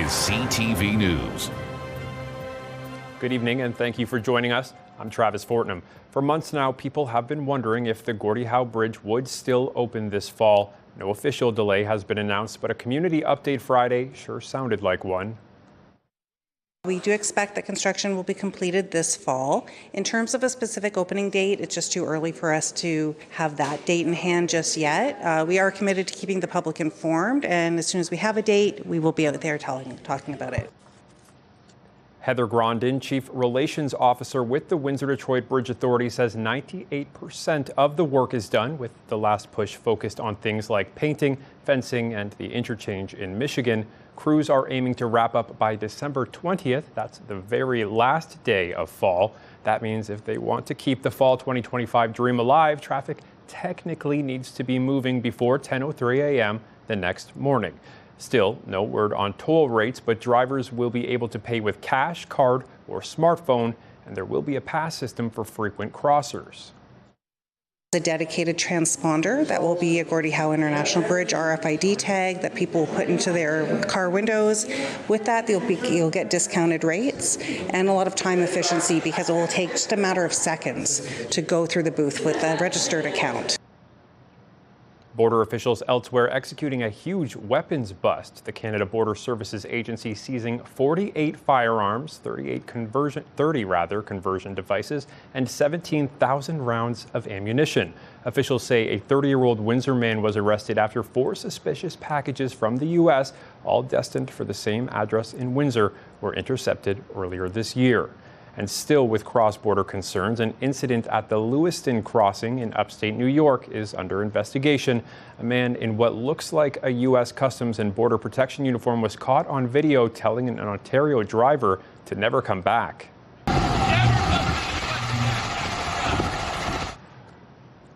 is CTV News. Good evening and thank you for joining us. I'm Travis Fortnum. For months now, people have been wondering if the Gordie Howe Bridge would still open this fall. No official delay has been announced, but a community update Friday sure sounded like one. We do expect that construction will be completed this fall. In terms of a specific opening date, it's just too early for us to have that date in hand just yet. We are committed to keeping the public informed, and as soon as we have a date, we will be out there talking about it. Heather Grondin, Chief Relations Officer with the Windsor-Detroit Bridge Authority, says 98% of the work is done, with the last push focused on things like painting, fencing, and the interchange in Michigan. Crews are aiming to wrap up by December 20th. That's the very last day of fall. That means if they want to keep the fall 2025 dream alive, traffic technically needs to be moving before 10:03 a.m. the next morning. Still, no word on toll rates, but drivers will be able to pay with cash, card, or smartphone, and there will be a pass system for frequent crossers. A dedicated transponder that will be a Gordie Howe International Bridge RFID tag that people will put into their car windows. With that, you'll get discounted rates and a lot of time efficiency because it will take just a matter of seconds to go through the booth with a registered account. Border officials elsewhere executing a huge weapons bust. The Canada Border Services Agency seizing 48 firearms, 30 conversion devices, and 17,000 rounds of ammunition. Officials say a 30-year-old Windsor man was arrested after 4 suspicious packages from the U.S., all destined for the same address in Windsor, were intercepted earlier this year. And still with cross-border concerns, an incident at the Lewiston crossing in upstate New York is under investigation. A man in what looks like a U.S. Customs and Border Protection uniform was caught on video telling an Ontario driver to never come back.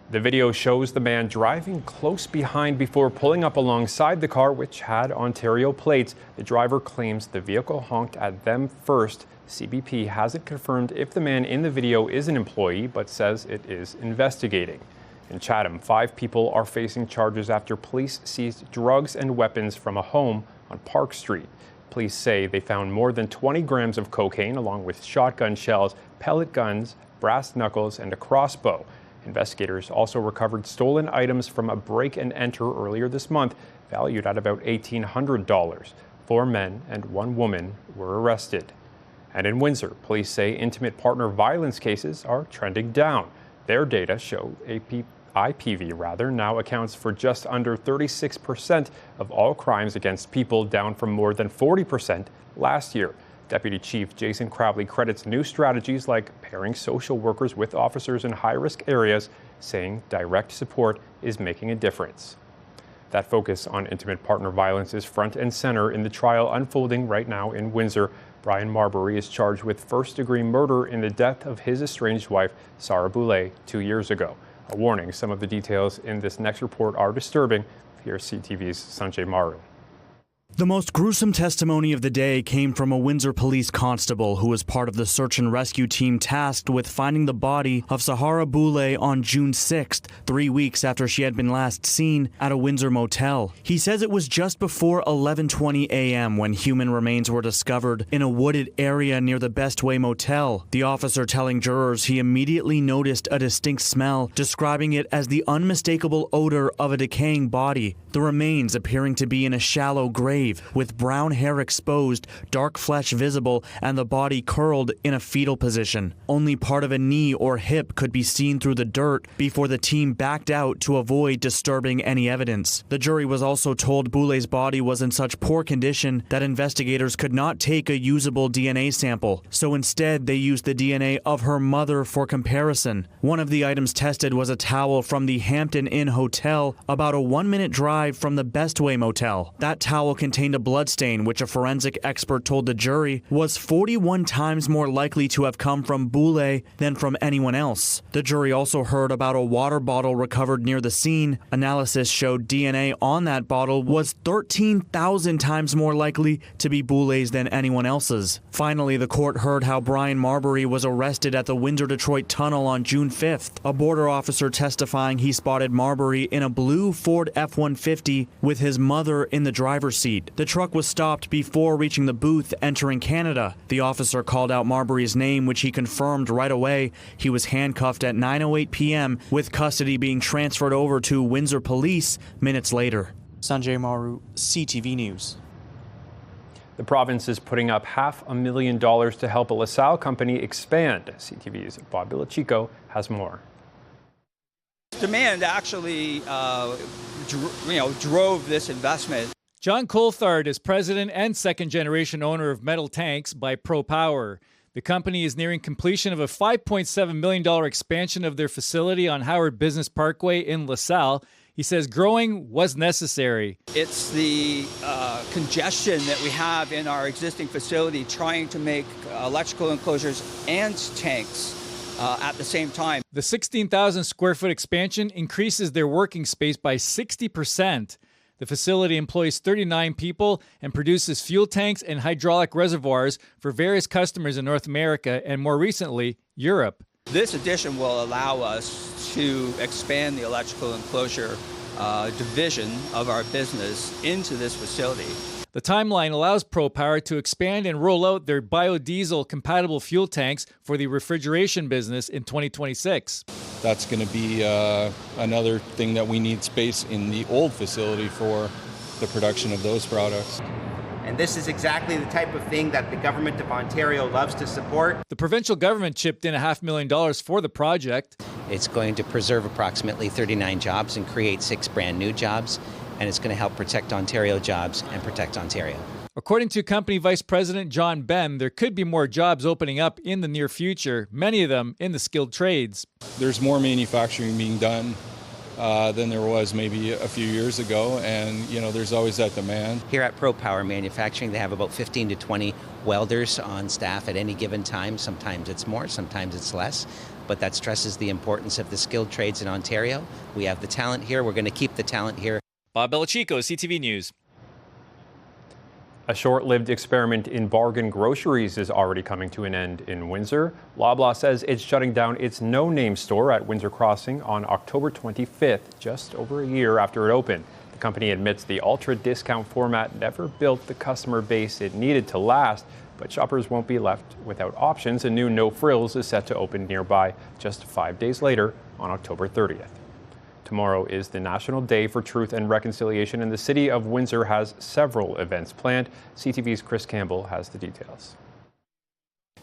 The video shows the man driving close behind before pulling up alongside the car, which had Ontario plates. The driver claims the vehicle honked at them first. CBP hasn't confirmed if the man in the video is an employee, but says it is investigating. In Chatham, 5 people are facing charges after police seized drugs and weapons from a home on Park Street. Police say they found more than 20 grams of cocaine, along with shotgun shells, pellet guns, brass knuckles, and a crossbow. Investigators also recovered stolen items from a break-and-enter earlier this month, valued at about $1,800. 4 men and 1 woman were arrested. And in Windsor, police say intimate partner violence cases are trending down. Their data show IPV now accounts for just under 36% of all crimes against people, down from more than 40% last year. Deputy Chief Jason Crowley credits new strategies like pairing social workers with officers in high-risk areas, saying direct support is making a difference. That focus on intimate partner violence is front and center in the trial unfolding right now in Windsor. Brian Marbury is charged with first-degree murder in the death of his estranged wife, Sarah Boulay, 2 years ago. A warning, some of the details in this next report are disturbing. Here's CTV's Sanjay Maru. The most gruesome testimony of the day came from a Windsor police constable who was part of the search and rescue team tasked with finding the body of Sarah Boulay on June 6th, 3 weeks after she had been last seen at a Windsor motel. He says it was just before 11:20 a.m. when human remains were discovered in a wooded area near the Bestway Motel. The officer telling jurors he immediately noticed a distinct smell, describing it as the unmistakable odor of a decaying body, the remains appearing to be in a shallow grave, with brown hair exposed, dark flesh visible, and the body curled in a fetal position. Only part of a knee or hip could be seen through the dirt before the team backed out to avoid disturbing any evidence. The jury was also told Boulay's body was in such poor condition that investigators could not take a usable DNA sample, so instead they used the DNA of her mother for comparison. One of the items tested was a towel from the Hampton Inn Hotel, about a 1-minute drive from the Bestway Motel. That towel contained a bloodstain, which a forensic expert told the jury was 41 times more likely to have come from Boulay than from anyone else. The jury also heard about a water bottle recovered near the scene. Analysis showed DNA on that bottle was 13,000 times more likely to be Boulay's than anyone else's. Finally, the court heard how Brian Marbury was arrested at the Windsor-Detroit Tunnel on June 5th. A border officer testifying he spotted Marbury in a blue Ford F-150 with his mother in the driver's seat. Street. The truck was stopped before reaching the booth entering Canada. The officer called out Marbury's name, which he confirmed right away. He was handcuffed at 9:08 p.m. with custody being transferred over to Windsor Police minutes later. Sanjay Maru, CTV News. The province is putting up $500,000 to help a LaSalle company expand. CTV's Bob Chico has more. Demand actually, drove this investment. John Coulthard is president and second-generation owner of Metal Tanks by ProPower. The company is nearing completion of a $5.7 million expansion of their facility on Howard Business Parkway in LaSalle. He says growing was necessary. It's the congestion that we have in our existing facility trying to make electrical enclosures and tanks at the same time. The 16,000 square foot expansion increases their working space by 60%. The facility employs 39 people and produces fuel tanks and hydraulic reservoirs for various customers in North America and, more recently, Europe. This addition will allow us to expand the electrical enclosure division of our business into this facility. The timeline allows ProPower to expand and roll out their biodiesel-compatible fuel tanks for the refrigeration business in 2026. That's going to be another thing that we need space in the old facility for the production of those products. And this is exactly the type of thing that the Government of Ontario loves to support. The provincial government chipped in $500,000 for the project. It's going to preserve approximately 39 jobs and create 6 brand new jobs, and it's going to help protect Ontario jobs and protect Ontario. According to company vice president John Benn, there could be more jobs opening up in the near future, many of them in the skilled trades. There's more manufacturing being done than there was maybe a few years ago, and there's always that demand. Here at ProPower Manufacturing, they have about 15 to 20 welders on staff at any given time. Sometimes it's more, sometimes it's less, but that stresses the importance of the skilled trades in Ontario. We have the talent here. We're going to keep the talent here. Bob Chico, CTV News. A short-lived experiment in bargain groceries is already coming to an end in Windsor. Loblaw says it's shutting down its no-name store at Windsor Crossing on October 25th, just over a year after it opened. The company admits the ultra-discount format never built the customer base it needed to last, but shoppers won't be left without options. A new No Frills is set to open nearby just 5 days later on October 30th. Tomorrow is the National Day for Truth and Reconciliation, and the City of Windsor has several events planned. CTV's Chris Campbell has the details.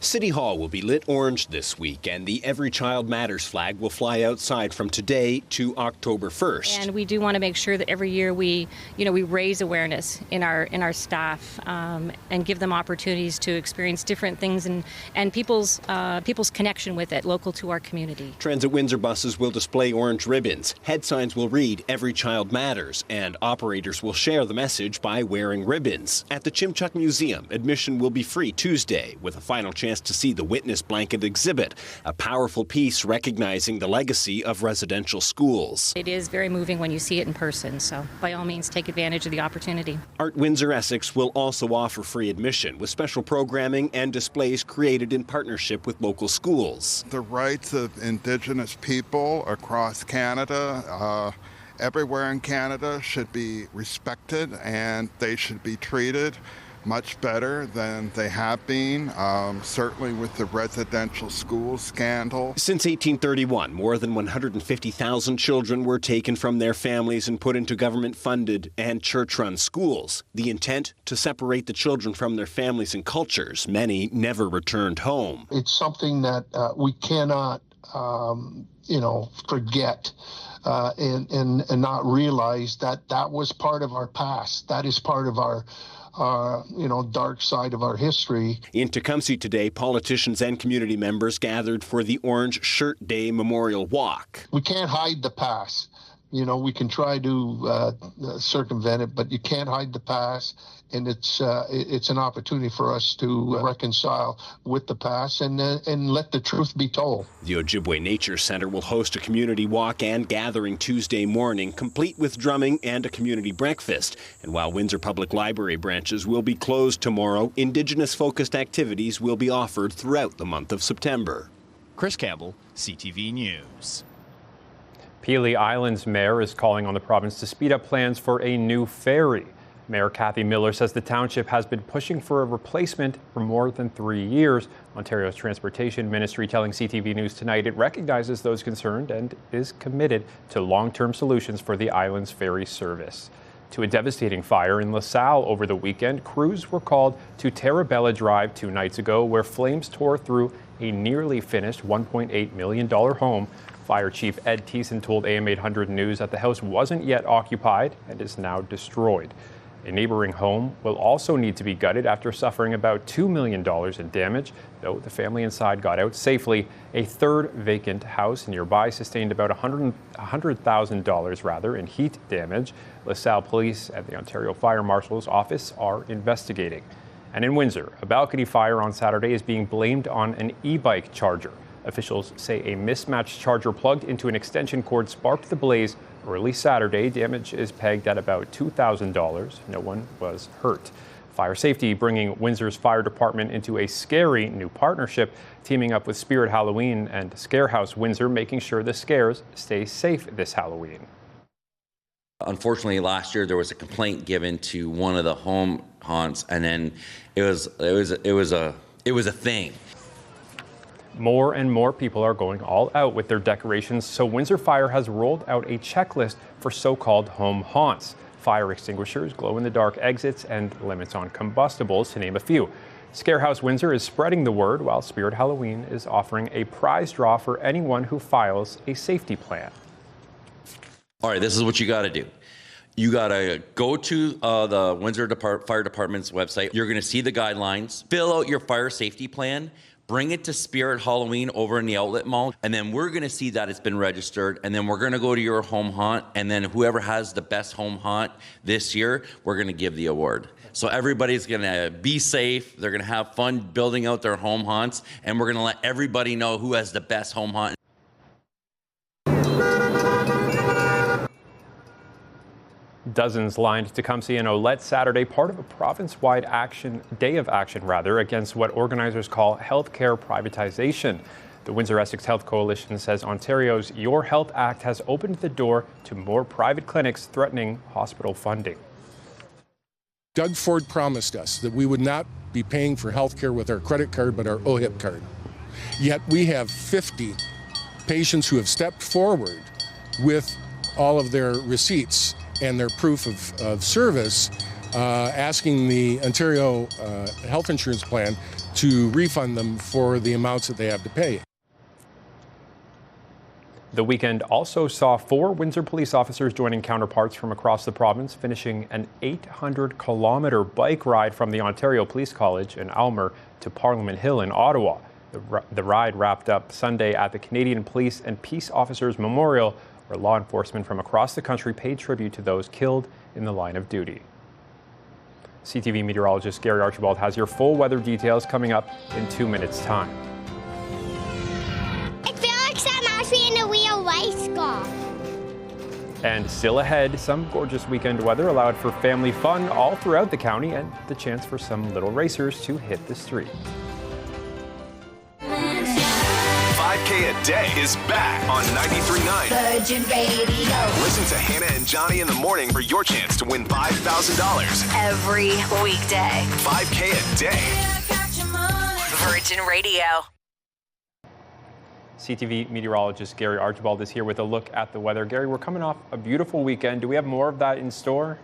City Hall will be lit orange this week, and the Every Child Matters flag will fly outside from today to October 1st. And we do want to make sure that every year we raise awareness in our staff and give them opportunities to experience different things and people's connection with it, local to our community. Transit Windsor buses will display orange ribbons. Head signs will read Every Child Matters, and operators will share the message by wearing ribbons. At the Chimchuck Museum, admission will be free Tuesday, with a final chance to see the Witness Blanket exhibit, a powerful piece recognizing the legacy of residential schools. It is very moving when you see it in person, so by all means take advantage of the opportunity. Art Windsor Essex will also offer free admission with special programming and displays created in partnership with local schools. The rights of Indigenous people across Canada, everywhere in Canada, should be respected, and they should be treated much better than they have been, certainly with the residential school scandal. Since 1831, more than 150,000 children were taken from their families and put into government-funded and church-run schools. The intent to separate the children from their families and cultures. Many never returned home. It's something that we cannot, forget. And not realize that was part of our past. That is part of our dark side of our history. In Tecumseh today, politicians and community members gathered for the Orange Shirt Day Memorial Walk. We can't hide the past. We can try to circumvent it, but you can't hide the past. And it's an opportunity for us to reconcile with the past and let the truth be told. The Ojibwe Nature Center will host a community walk and gathering Tuesday morning, complete with drumming and a community breakfast. And while Windsor Public Library branches will be closed tomorrow, Indigenous-focused activities will be offered throughout the month of September. Chris Campbell, CTV News. Pelee Island's mayor is calling on the province to speed up plans for a new ferry. Mayor Kathy Miller says the township has been pushing for a replacement for more than 3 years. Ontario's Transportation Ministry telling CTV News tonight it recognizes those concerned and is committed to long-term solutions for the island's ferry service. To a devastating fire in LaSalle over the weekend, crews were called to Terabella Drive 2 nights ago, where flames tore through a nearly finished $1.8 million home. Fire Chief Ed Thiessen told AM 800 News that the house wasn't yet occupied and is now destroyed. A neighboring home will also need to be gutted after suffering about $2 million in damage, though the family inside got out safely. A third vacant house nearby sustained about $100,000 in heat damage. LaSalle Police and the Ontario Fire Marshal's office are investigating. And in Windsor, a balcony fire on Saturday is being blamed on an e-bike charger. Officials say a mismatched charger plugged into an extension cord sparked the blaze early Saturday. Damage is pegged at about $2,000. No one was hurt. Fire Safety bringing Windsor's fire department into a scary new partnership, teaming up with Spirit Halloween and Scarehouse Windsor, making sure the scares stay safe this Halloween. Unfortunately, last year there was a complaint given to one of the home haunts, and then it was a thing. More and more people are going all out with their decorations, so Windsor Fire has rolled out a checklist for so-called home haunts. Fire extinguishers, glow-in-the-dark exits, and limits on combustibles, to name a few. Scarehouse Windsor is spreading the word, while Spirit Halloween is offering a prize draw for anyone who files a safety plan. All right, this is what you got to do. You got to go to the Windsor Fire Department's website. You're going to see the guidelines. Fill out your fire safety plan. Bring it to Spirit Halloween over in the Outlet Mall, and then we're going to see that it's been registered, and then we're going to go to your home haunt, and then whoever has the best home haunt this year, we're going to give the award. So everybody's going to be safe. They're going to have fun building out their home haunts, and we're going to let everybody know who has the best home haunt. Dozens lined Tecumseh and Olette Saturday, part of a province-wide day of action against what organizers call healthcare privatization. The Windsor-Essex Health Coalition says Ontario's Your Health Act has opened the door to more private clinics, threatening hospital funding. Doug Ford promised us that we would not be paying for health care with our credit card but our OHIP card. Yet we have 50 patients who have stepped forward with all of their receipts and their proof of service, asking the Ontario Health Insurance Plan to refund them for the amounts that they have to pay. The weekend also saw 4 Windsor police officers joining counterparts from across the province, finishing an 800-kilometre bike ride from the Ontario Police College in Aylmer to Parliament Hill in Ottawa. The ride wrapped up Sunday at the Canadian Police and Peace Officers Memorial, where law enforcement from across the country paid tribute to those killed in the line of duty. CTV meteorologist Gary Archibald has your full weather details coming up in 2 minutes' time. I feel like I'm actually in a real race car. And still ahead, some gorgeous weekend weather allowed for family fun all throughout the county and the chance for some little racers to hit the street. 5K a day is back on 93.9 Virgin Radio. Listen to Hannah and Johnny in the morning for your chance to win $5,000 every weekday. 5K a day. Virgin Radio. CTV meteorologist Gary Archibald is here with a look at the weather. Gary, we're coming off a beautiful weekend. Do we have more of that in store?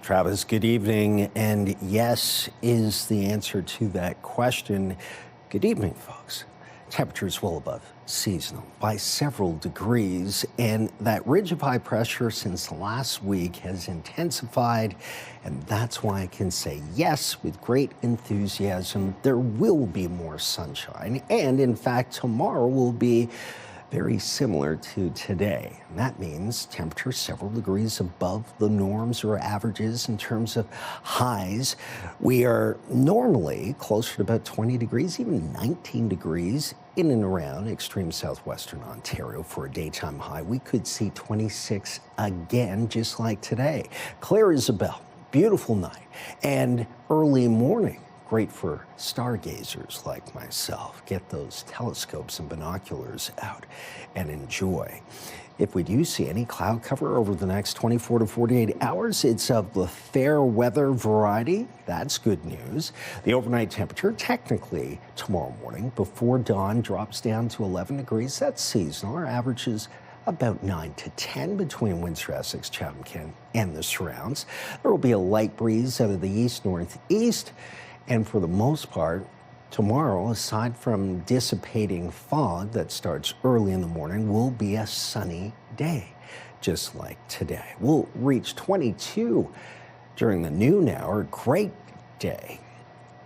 Travis, good evening. And yes is the answer to that question. Good evening, folks. Temperatures well above seasonal by several degrees, and that ridge of high pressure since last week has intensified, and that's why I can say yes with great enthusiasm. There will be more sunshine, and in fact, tomorrow will be very similar to today. And that means temperatures several degrees above the norms or averages in terms of highs. We are normally closer to about 20 degrees, even 19 degrees in and around extreme southwestern Ontario for a daytime high. We could see 26 again, just like today. Clear as a bell, beautiful night, and early morning. Great for stargazers like myself. Get those telescopes and binoculars out and enjoy. If we do see any cloud cover over the next 24 to 48 hours, it's of the fair weather variety. That's good news. The overnight temperature, technically tomorrow morning before dawn, drops down to 11 degrees. That's seasonal. Our average is about 9 to 10 between Windsor, Essex, Chatham, Kent, and the surrounds. There will be a light breeze out of the east-northeast, and for the most part, tomorrow, aside from dissipating fog that starts early in the morning, will be a sunny day, just like today. We'll reach 22 during the noon hour. Great day.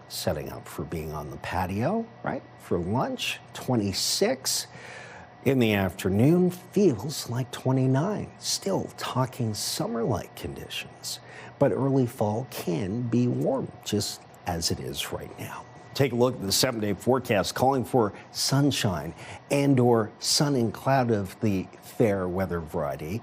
Setting up for being on the patio, right? For lunch, 26. In the afternoon, feels like 29. Still talking summer-like conditions. But early fall can be warm, just as it is right now. Take a look at the 7-day forecast calling for sunshine and or sun and cloud of the fair weather variety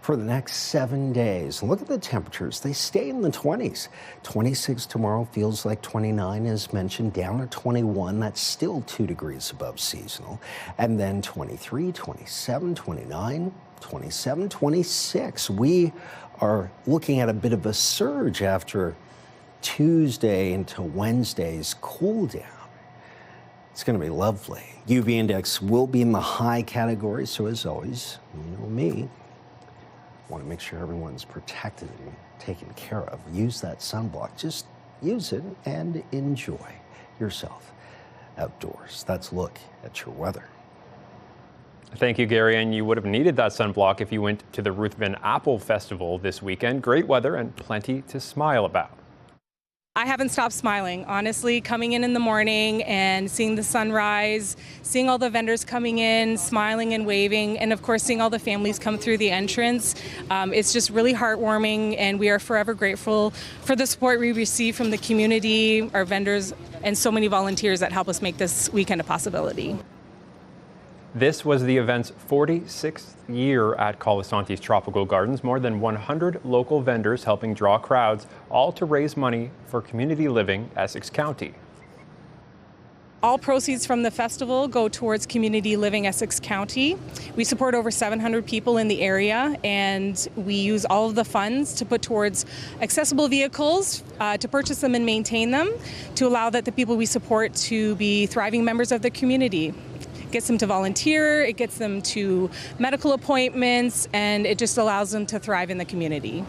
for the next 7 days. Look at the temperatures. They stay in the 20s. 26 tomorrow, feels like 29 as mentioned, down to 21. That's still 2 degrees above seasonal. And then 23, 27, 29, 27, 26. We are looking at a bit of a surge after Tuesday into Wednesday's cool down. It's going to be lovely. UV index will be in the high category, so as always, you know me, want to make sure everyone's protected and taken care of. Use that sunblock. Just use it and enjoy yourself outdoors. That's a look at your weather. Thank you, Gary. And you would have needed that sunblock if you went to the Ruthven Apple Festival this weekend. Great weather and plenty to smile about. I haven't stopped smiling, honestly, coming in the morning and seeing the sunrise, seeing all the vendors coming in, smiling and waving, and of course seeing all the families come through the entrance. It's just really heartwarming, and we are forever grateful for the support we receive from the community, our vendors, and so many volunteers that help us make this weekend a possibility. This was the event's 46th year at Colasante's Tropical Gardens. More than 100 local vendors helping draw crowds, all to raise money for community living Essex County. All proceeds from the festival go towards community living Essex County. We support over 700 people in the area, and we use all of the funds to put towards accessible vehicles, to purchase them and maintain them, to allow that the people we support to be thriving members of the community. It gets them to volunteer, it gets them to medical appointments, and it just allows them to thrive in the community.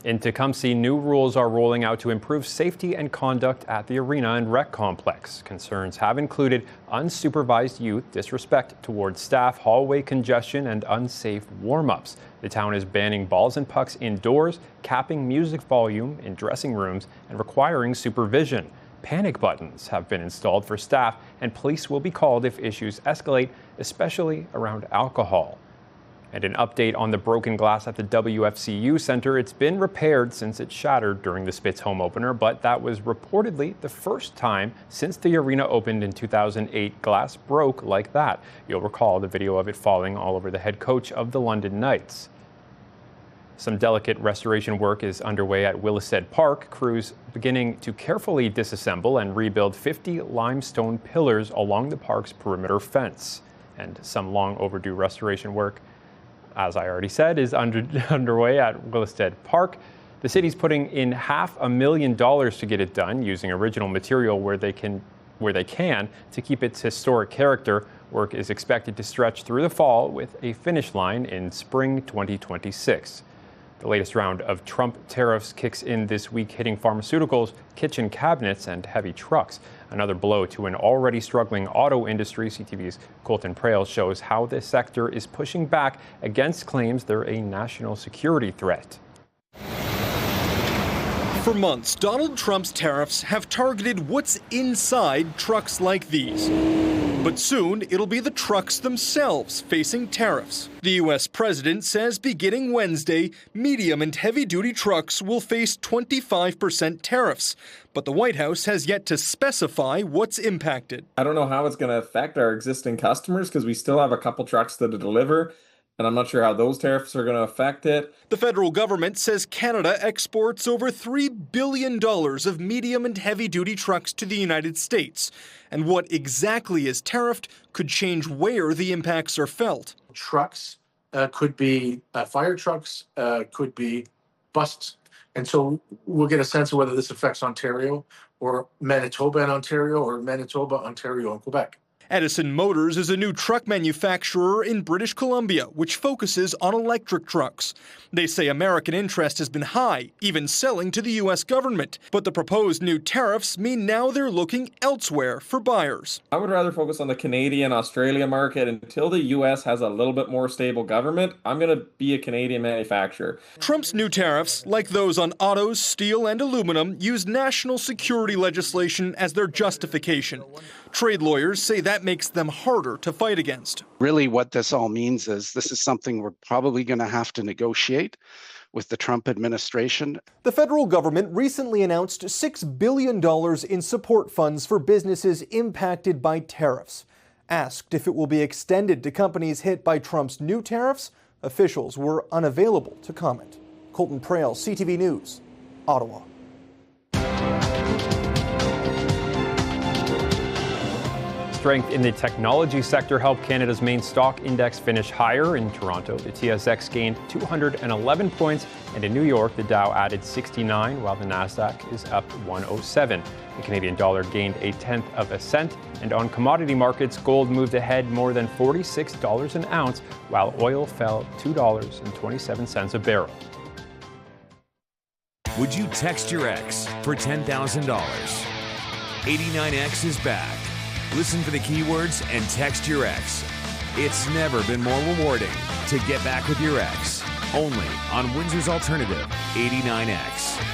In Tecumseh, new rules are rolling out to improve safety and conduct at the arena and rec complex. Concerns have included unsupervised youth, disrespect towards staff, hallway congestion, and unsafe warm-ups. The town is banning balls and pucks indoors, capping music volume in dressing rooms, and requiring supervision. Panic buttons have been installed for staff, and police will be called if issues escalate, especially around alcohol. And an update on the broken glass at the WFCU Center. It's been repaired since it shattered during the Spitz home opener, but that was reportedly the first time since the arena opened in 2008 glass broke like that. You'll recall the video of it falling all over the head coach of the London Knights. Some delicate restoration work is underway at Willisted Park. Crews beginning to carefully disassemble and rebuild 50 limestone pillars along the park's perimeter fence. And some long overdue restoration work, as I already said, is underway at Willisted Park. The city's putting in $500,000 to get it done, using original material where they can to keep its historic character. Work is expected to stretch through the fall with a finish line in spring 2026. The latest round of Trump tariffs kicks in this week, hitting pharmaceuticals, kitchen cabinets, and heavy trucks. Another blow to an already struggling auto industry. CTV's Colton Prale shows how this sector is pushing back against claims they're a national security threat. For months, Donald Trump's tariffs have targeted what's inside trucks like these. But soon, it'll be the trucks themselves facing tariffs. The U.S. president says beginning Wednesday, medium and heavy-duty trucks will face 25% tariffs. But the White House has yet to specify what's impacted. I don't know how it's going to affect our existing customers because we still have a couple trucks that deliver. and I'm not sure how those tariffs are going to affect it. The federal government says Canada exports over $3 billion of medium and heavy-duty trucks to the United States. And what exactly is tariffed could change where the impacts are felt. Trucks could be fire trucks, could be buses. And so we'll get a sense of whether this affects Ontario or Manitoba and Ontario, or Manitoba, Ontario, and Quebec. Edison Motors is a new truck manufacturer in British Columbia, which focuses on electric trucks. They say American interest has been high, even selling to the U.S. government. But the proposed new tariffs mean now they're looking elsewhere for buyers. I would rather focus on the Canadian, Australia market. Until the U.S. has a little bit more stable government, I'm going to be a Canadian manufacturer. Trump's new tariffs, like those on autos, steel, and aluminum, use national security legislation as their justification. Trade lawyers say that makes them harder to fight against. Really what this all means is this is something we're probably going to have to negotiate with the Trump administration. The federal government recently announced $6 billion in support funds for businesses impacted by tariffs. Asked if it will be extended to companies hit by Trump's new tariffs, officials were unavailable to comment. Colton Prail, CTV News, Ottawa. Strength in the technology sector helped Canada's main stock index finish higher. In Toronto, the TSX gained 211 points, and in New York, the Dow added 69, while the Nasdaq is up 107. The Canadian dollar gained 0.1 cent, and on commodity markets, gold moved ahead more than $46 an ounce, while oil fell $2.27 a barrel. Would you text your ex for $10,000? 89X is back. Listen for the keywords and text your ex. It's never been more rewarding to get back with your ex. Only on Windsor's Alternative, 89X.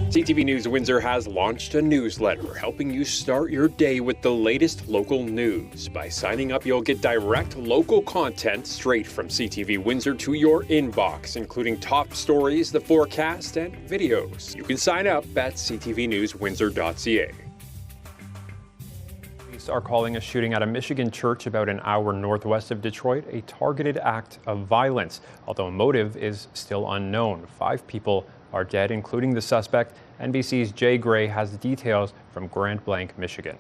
CTV News Windsor has launched a newsletter helping you start your day with the latest local news. By signing up, you'll get direct local content straight from CTV Windsor to your inbox, including top stories, the forecast, and videos. You can sign up at ctvnewswindsor.ca. Police are calling a shooting at a Michigan church about an hour northwest of Detroit a targeted act of violence. Although a motive is still unknown, 5 people are dead, including the suspect. NBC's Jay Gray has the details from Grand Blanc, Michigan.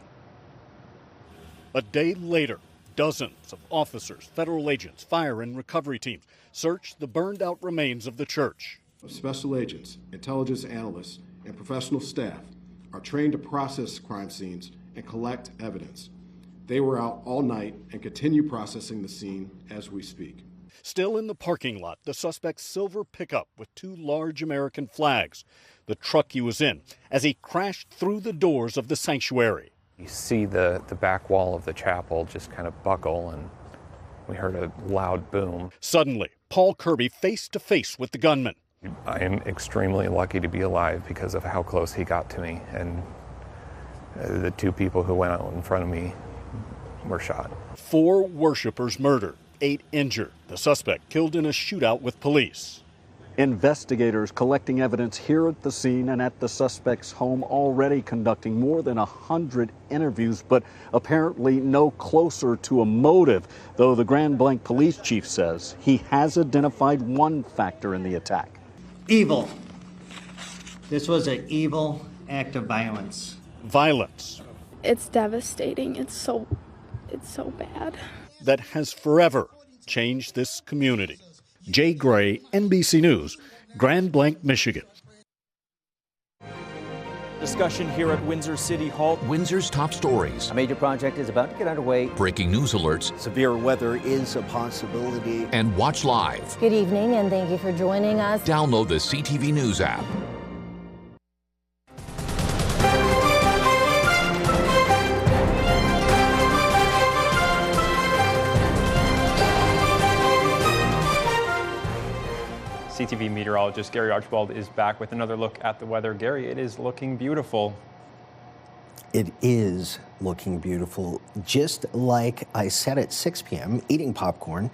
A day later, dozens of officers, federal agents, fire and recovery teams searched the burned out remains of the church. Special agents, intelligence analysts, and professional staff are trained to process crime scenes and collect evidence. They were out all night and continue processing the scene as we speak. Still in the parking lot, the suspect's silver pickup with 2 large American flags, the truck he was in, as he crashed through the doors of the sanctuary. You see the back wall of the chapel just kind of buckle, and we heard a loud boom. Suddenly, Paul Kirby face to face with the gunman. I am extremely lucky to be alive because of how close he got to me, and the 2 people who went out in front of me were shot. 4 worshipers murdered, 8 injured. The suspect killed in a shootout with police. Investigators collecting evidence here at the scene and at the suspect's home, already conducting more than 100 interviews, but apparently no closer to a motive, though the Grand Blanc police chief says he has identified one factor in the attack. Evil. This was an evil act of violence. Violence. It's devastating. It's so bad. That has forever changed this community. Jay Gray, NBC News, Grand Blanc, Michigan. Discussion here at Windsor City Hall. Windsor's top stories. A major project is about to get underway. Breaking news alerts. Severe weather is a possibility. And watch live. Good evening, and thank you for joining us. Download the CTV News app. CTV meteorologist Gary Archibald is back with another look at the weather. Gary, it is looking beautiful. It is looking beautiful, just like I said at 6 p.m., eating popcorn,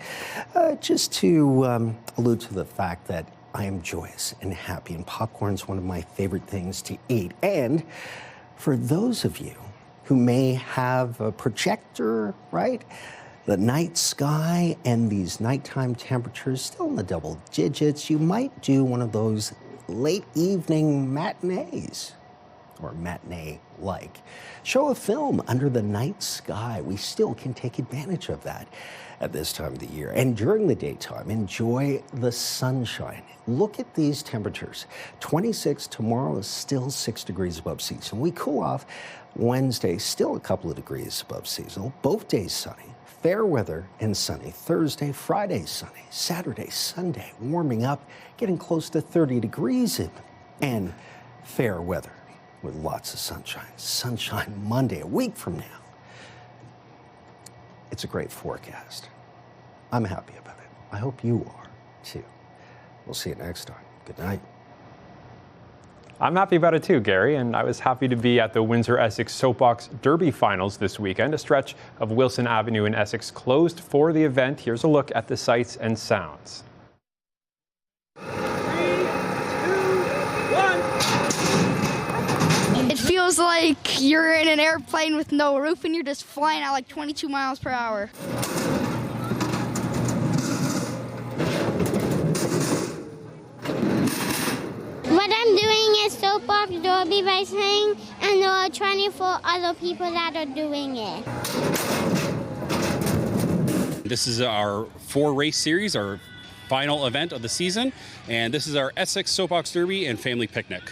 just to allude to the fact that I am joyous and happy, and popcorn is one of my favorite things to eat. And for those of you who may have a projector, right? The night sky and these nighttime temperatures still in the double digits, you might do one of those late evening matinees, or matinee-like. Show a film under the night sky. We still can take advantage of that at this time of the year. And during the daytime, enjoy the sunshine. Look at these temperatures. 26 tomorrow is still 6 degrees above seasonal. We cool off Wednesday, still a couple of degrees above seasonal. Both days sunny. Fair weather and sunny. Thursday, Friday, sunny. Saturday, Sunday, warming up, getting close to 30 degrees and fair weather with lots of sunshine. Sunshine Monday, a week from now. It's a great forecast. I'm happy about it. I hope you are too. We'll see you next time. Good night. I'm happy about it too, Gary, and I was happy to be at the Windsor-Essex Soapbox Derby finals this weekend. A stretch of Wilson Avenue in Essex closed for the event. Here's a look at the sights and sounds. 3, 2, 1. It feels like you're in an airplane with no roof and you're just flying at like 22 miles per hour. What I'm doing is Soapbox Derby racing, and there are 24 other people that are doing it. This is our 4-race series, our final event of the season, and this is our Essex Soapbox Derby and Family Picnic.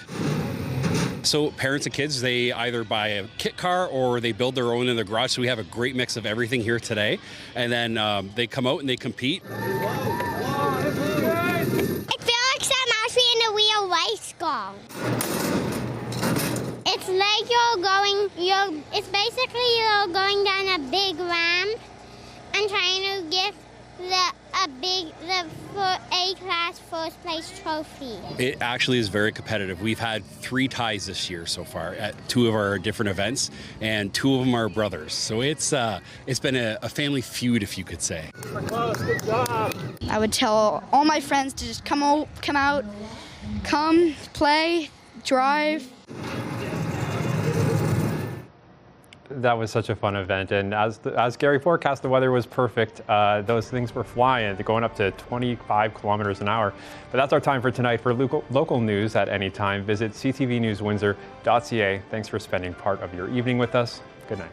So parents and kids, they either buy a kit car or they build their own in the garage, so we have a great mix of everything here today, and then they come out and they compete. In a real race car. It's like it's basically you're going down a big ramp and trying to get the A-class first place trophy. It actually is very competitive. We've had 3 ties this year so far at 2 of our different events, and 2 of them are brothers. So it's been a family feud, if you could say. Good job. I would tell all my friends to just come out, play, drive. That was such a fun event, and as Gary forecast, the weather was perfect. Those things were flying, going up to 25 kilometers an hour. But that's our time for tonight. For local news at any time, visit ctvnewswindsor.ca. Thanks for spending part of your evening with us. Good night.